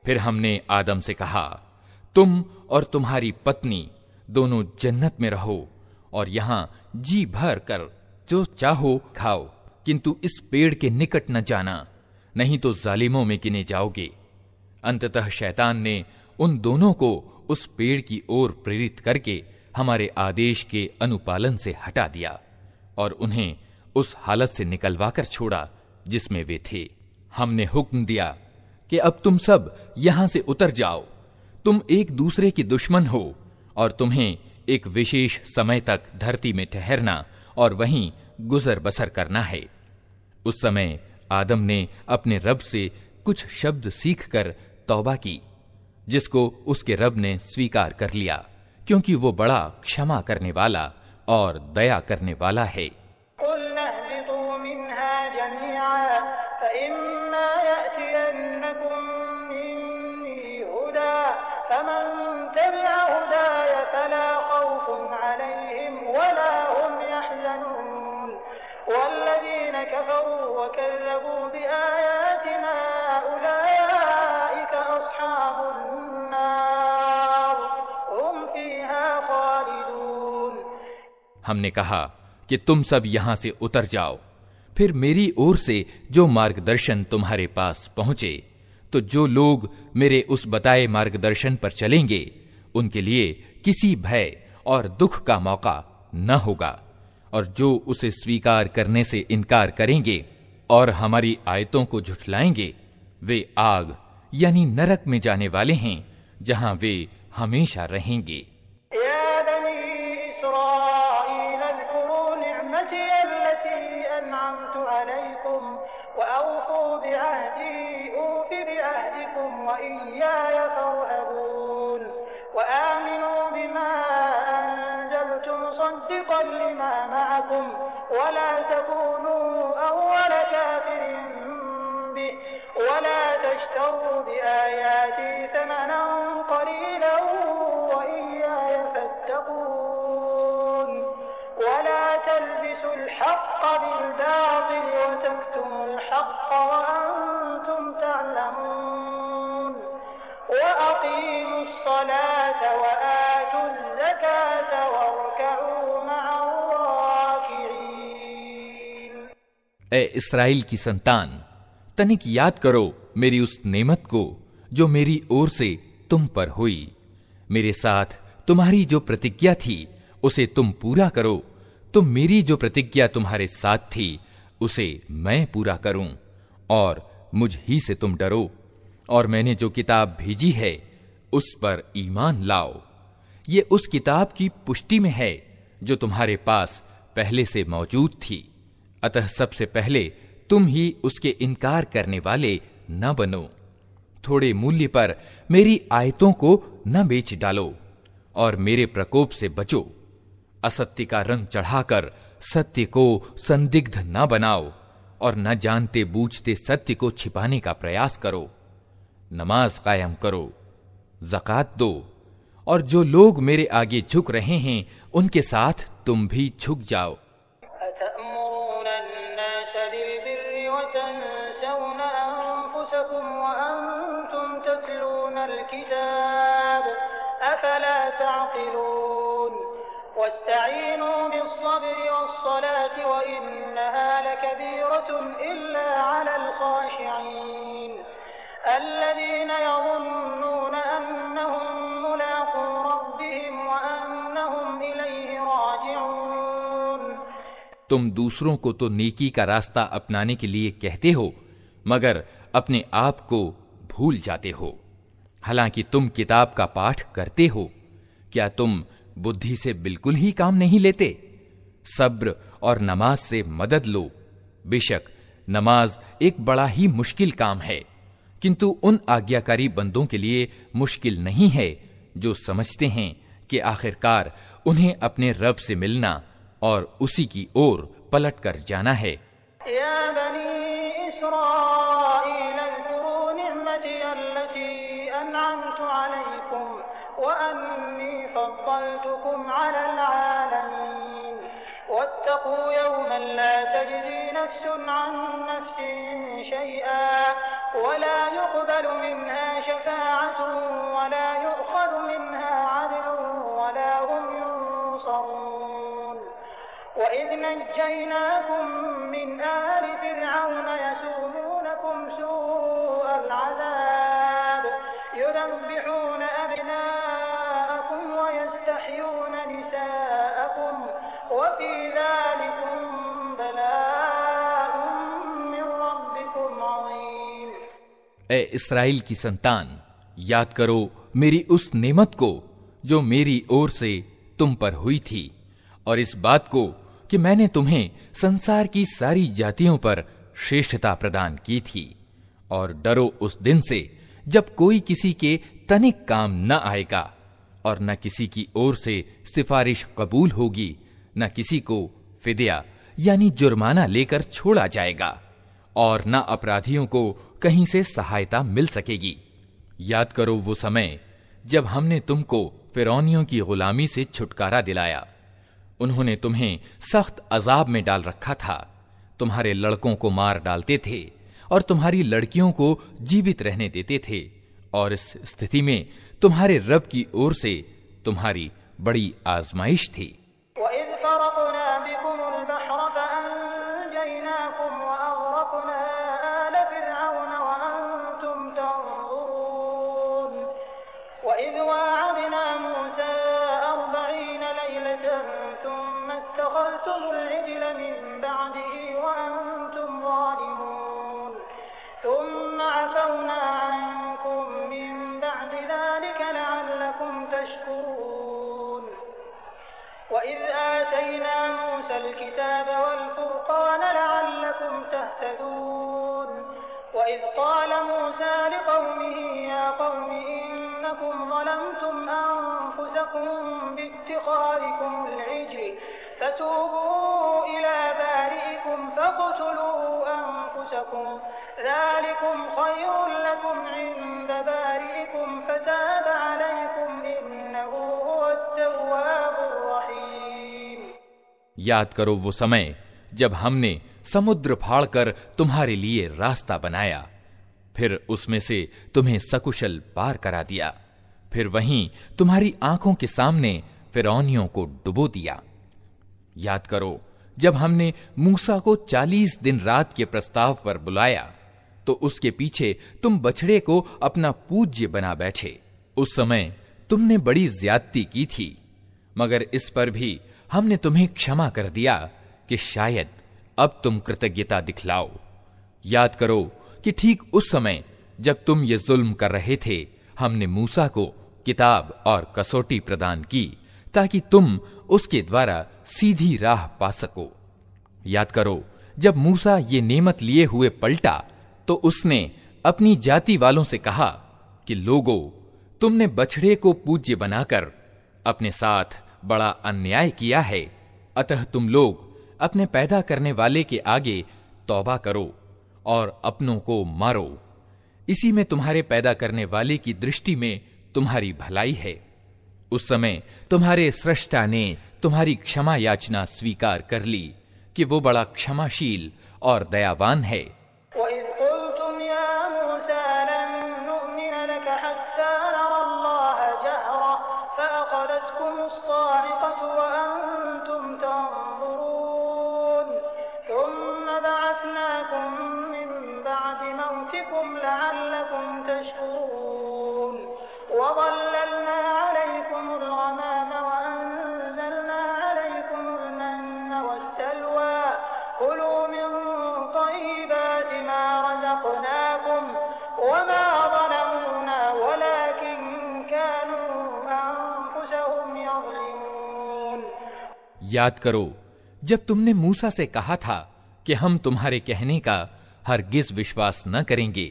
फिर हमने आदम से कहा, तुम और तुम्हारी पत्नी दोनों जन्नत में रहो और यहां जी भर कर जो चाहो खाओ, किंतु इस पेड़ के निकट न जाना, नहीं तो जालिमों में गिने जाओगे। अंततः शैतान ने उन दोनों को उस पेड़ की ओर प्रेरित करके हमारे आदेश के अनुपालन से हटा दिया और उन्हें उस हालत से निकलवा कर छोड़ा जिसमें वे थे। हमने हुक्म दिया कि अब तुम सब यहां से उतर जाओ, तुम एक दूसरे की दुश्मन हो और तुम्हें एक विशेष समय तक धरती में ठहरना और वहीं गुजर बसर करना है। उस समय आदम ने अपने रब से कुछ शब्द सीखकर तौबा की, जिसको उसके रब ने स्वीकार कर लिया, क्योंकि वो बड़ा क्षमा करने वाला और दया करने वाला है। हमने कहा कि तुम सब यहां से उतर जाओ, फिर मेरी ओर से जो मार्गदर्शन तुम्हारे पास पहुंचे, तो जो लोग मेरे उस बताए मार्गदर्शन पर चलेंगे उनके लिए किसी भय और दुख का मौका न होगा, और जो उसे स्वीकार करने से इनकार करेंगे और हमारी आयतों को झुठलाएंगे वे आग यानी नरक में जाने वाले हैं, जहां वे हमेशा रहेंगे। ए इस्राएल की संतान, तनिक याद करो मेरी उस नेमत को जो मेरी ओर से तुम पर हुई। मेरे साथ तुम्हारी जो प्रतिज्ञा थी उसे तुम पूरा करो, तो मेरी जो प्रतिज्ञा तुम्हारे साथ थी उसे मैं पूरा करूं, और मुझ ही से तुम डरो, और मैंने जो किताब भेजी है उस पर ईमान लाओ। ये उस किताब की पुष्टि में है जो तुम्हारे पास पहले से मौजूद थी, अतः सबसे पहले तुम ही उसके इनकार करने वाले न बनो। थोड़े मूल्य पर मेरी आयतों को न बेच डालो और मेरे प्रकोप से बचो। असत्य का रंग चढ़ाकर सत्य को संदिग्ध न बनाओ और न जानते बूझते सत्य को छिपाने का प्रयास करो। नमाज कायम करो, ज़कात दो, और जो लोग मेरे आगे झुक रहे हैं उनके साथ तुम भी झुक जाओ। तुम दूसरों को तो नेकी का रास्ता अपनाने के लिए कहते हो, मगर अपने आप को भूल जाते हो। हालांकि तुम किताब का पाठ करते हो, क्या तुम बुद्धि से बिल्कुल ही काम नहीं लेते? सब्र और नमाज से मदद लो। बेशक नमाज एक बड़ा ही मुश्किल काम है, किंतु उन आज्ञाकारी बंदों के लिए मुश्किल नहीं है जो समझते हैं कि आखिरकार उन्हें अपने रब से मिलना और उसी की ओर पलट कर जाना है। या बनी इस्राईल अज़्कुरू निअमती अल्लती अनअमतु अलैकुम व अन्नी फद्दलतुकुम अलल आलमीन वत्तकू यौमन ला तजज़ी नफ्सुन अन नफ्सिन शैआ वला युक़बलु मिन्हा शफ़ाअतुन वला युअख़ज़ु मिन्हा अदलुन वला हुम युनसरून वइज़ नज्जयनाकुम मिन आलि फ़िरअौन यसूमूनकुम सूअल अज़ाब युज़ब्बिहून अब्नाअकुम व यस्तहयून निसाअकुम व फ़ी ज़ालिकुम बलाउन मिन रब्बिकुम अज़ीम। ए इस्राएल की संतान, याद करो मेरी उस नेमत को जो मेरी ओर से तुम पर हुई थी, और इस बात को कि मैंने तुम्हें संसार की सारी जातियों पर श्रेष्ठता प्रदान की थी। और डरो उस दिन से जब कोई किसी के तनिक काम न आएगा और न किसी की ओर से सिफारिश कबूल होगी, न किसी को फिदिया यानी जुर्माना लेकर छोड़ा जाएगा, और न अपराधियों को कहीं से सहायता मिल सकेगी। याद करो वो समय जब हमने तुमको फिरौनियों की गुलामी से छुटकारा दिलाया। उन्होंने तुम्हें सख्त अजाब में डाल रखा था। तुम्हारे लड़कों को मार डालते थे और तुम्हारी लड़कियों को जीवित रहने देते थे, और इस स्थिति में तुम्हारे रब की ओर से तुम्हारी बड़ी आजमाइश थी। वइज़ आतैना मूसल किताब वल फुरक़ान लअल्लकुम तहतदून वइज़ क़ाल मूसा लिक़ौमिही या क़ौमि इन्नकुम ज़लमतुम अन्फुसकुम बित्तिख़ाज़िकुमुल इज्ल फतूबू इला बारिइकुम फक़्तुलू अन्फुसकुम ज़ालिकुम ख़ैरुन लकुम इन्द बारिइकुम फताब अलैकुम इन्नहु हुवत-तव्वाबुर रहीम। याद करो वो समय जब हमने समुद्र फाड़कर तुम्हारे लिए रास्ता बनाया, फिर उसमें से तुम्हें सकुशल पार करा दिया, फिर वहीं तुम्हारी आंखों के सामने फिरौनियों को डुबो दिया। याद करो जब हमने मूसा को 40 दिन रात के प्रस्ताव पर बुलाया, तो उसके पीछे तुम बछड़े को अपना पूज्य बना बैठे। उस समय तुमने बड़ी ज्यादती की थी, मगर इस पर भी हमने तुम्हें क्षमा कर दिया कि शायद अब तुम कृतज्ञता दिखलाओ। याद करो कि ठीक उस समय जब तुम ये जुल्म कर रहे थे, हमने मूसा को किताब और कसौटी प्रदान की ताकि तुम उसके द्वारा सीधी राह पा सको। याद करो जब मूसा ये नेमत लिए हुए पलटा, तो उसने अपनी जाति वालों से कहा कि लोगों, तुमने बछड़े को पूज्य बनाकर अपने साथ बड़ा अन्याय किया है, अतः तुम लोग अपने पैदा करने वाले के आगे तौबा करो और अपनों को मारो। इसी में तुम्हारे पैदा करने वाले की दृष्टि में तुम्हारी भलाई है। उस समय तुम्हारे स्रष्टा ने तुम्हारी क्षमा याचना स्वीकार कर ली कि वो बड़ा क्षमाशील और दयावान है। याद करो जब तुमने मूसा से कहा था कि हम तुम्हारे कहने का हरगिज विश्वास न करेंगे,